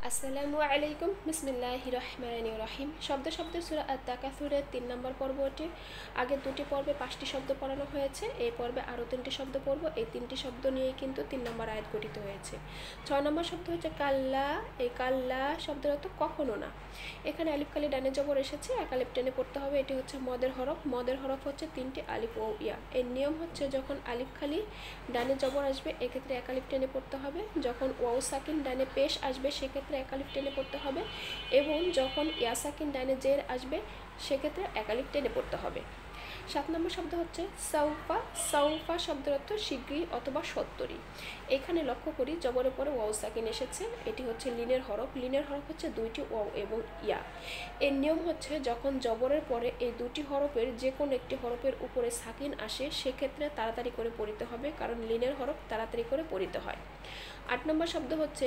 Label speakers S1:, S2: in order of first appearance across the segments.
S1: আসসালামু আলাইকুম বিসমিল্লাহির রহমানির রহিম। শব্দ শব্দ সূরা আত-তাকাসুরের 3 নম্বর পর্বটি। আগের দুটি পর্বে 5টি শব্দ পড়ানো হয়েছে, এই পর্বে আরও 3টি শব্দ পড়ব। এই 3টি শব্দ নিয়েই কিন্তু 3 নম্বর আয়াত গঠিত হয়েছে। 6 নম্বর শব্দ হচ্ছে কাল্লা। এই কাল্লা শব্দের অর্থ কখনো না। এখানে আলিফ কালি ডানে জবর এসেছে, এক আলিফ টেনে পড়তে হবে। এটি হচ্ছে মদের হরফ। মদের হরফ হচ্ছে 3টি আলিফ ও ইয়া। এর নিয়ম হচ্ছে যখন আলিফ খালি ডানে জবর আসবে এক্ষেত্রে এক আলিফ টেনে পড়তে হবে, যখন ওয়াও সাকিন ডানে পেশ আসবে সেক্ষেত্রে এক আলিফ টেনে পড়তে হবে, এবং যখন ইয়া সাকিন ডানে জের আসবে সেক্ষেত্রে এক আলিফ টেনে পড়তে হবে। 7 নম্বর শব্দ হচ্ছে সাউফা। সাউফা শব্দের অর্থ শীঘ্রই অথবা সত্তরই। এখানে লক্ষ্য করি জবরের পরে ওয়াও সাকিন এসেছে, এটি হচ্ছে লিনের হরফ। লিনের হরফ হচ্ছে দুইটি ওয়াও এবং ইয়া। এর নিয়ম হচ্ছে যখন জবরের পরে এই দুটি হরফের যে কোনো একটি হরফের উপরে সাকিন আসে সেক্ষেত্রে তাড়াতাড়ি করে পড়িতে হবে, কারণ লিনের হরফ তাড়াতাড়ি করে পড়িতে হয়। 8 নম্বর শব্দ হচ্ছে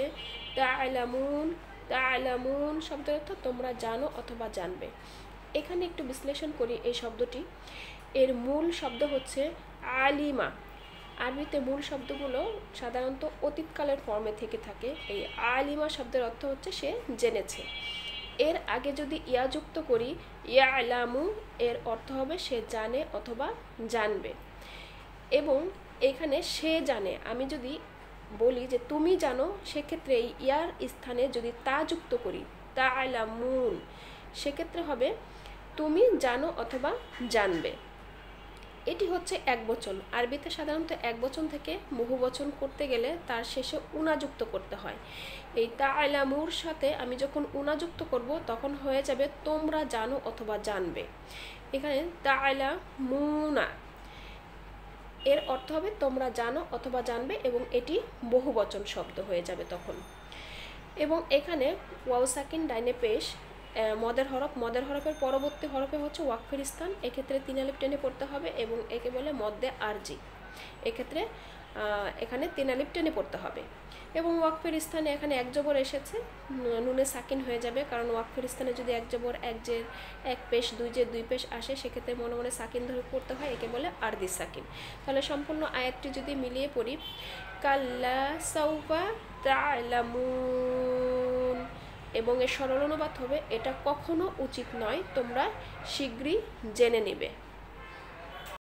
S1: তা'লামুন। তা'লামুন শব্দের অর্থ তোমরা জানো অথবা জানবে। এখানে একটু বিশ্লেষণ করি এই শব্দটি। এর মূল শব্দ হচ্ছে আলিমা। আরবিতে মূল শব্দগুলো সাধারণত অতীতকালের ফর্মে থেকে থাকে। এই আলিমা শব্দের অর্থ হচ্ছে সে জেনেছে। এর আগে যদি ইয়া যুক্ত করি ইয়ালামু, এর অর্থ হবে সে জানে অথবা জানবে। এবং এখানে সে জানে, আমি যদি বলি যে তুমি জানো সেক্ষেত্রে এই ইয়ার স্থানে যদি তা যুক্ত করি তা'লামুন, সেক্ষেত্রে হবে তুমি জানো অথবা জানবে। এটি হচ্ছে একবচন। আরবিতে সাধারণত একবচন থেকে বহুবচন করতে গেলে তার শেষে উনা যুক্ত করতে হয়। এই তা'লামুর সাথে আমি যখন উনা যুক্ত করব তখন হয়ে যাবে তোমরা জানো অথবা জানবে। এখানে তা'লামুনা এর অর্থ হবে তোমরা জানো অথবা জানবে, এবং এটি বহুবচন শব্দ হয়ে যাবে তখন। এবং এখানে ওয়াও সাকিন ডাইনে পেশ, মদের হরফ। মদের হরফের পরবর্তী হরফে হচ্ছে ওয়াকফের স্থান, এক্ষেত্রে 3 আলিফ টেনে পড়তে হবে, এবং একে বলে মদ্দে আরজি। এক্ষেত্রে এখানে 3 আলিফ টেনে পড়তে হবে। এবং ওয়াকফের স্থানে এখানে এক জবর এসেছে, নুনে সাকিন হয়ে যাবে, কারণ ওয়াকফের স্থানে যদি এক জবর এক জের এক পেশ দুই জের দুই পেশ আসে সেক্ষেত্রে মনে মনে সাকিন ধরে পড়তে হয়, একে বলে আরদি সাকিন। তাহলে সম্পূর্ণ আয়াতটি যদি মিলিয়ে পড়ি, কাল্লা সাউফা তা'লামুন, এবং এর সরল অনুবাদ হবে এটা কখনো উচিত নয়, তোমরা শীঘ্রই জেনে নেবে।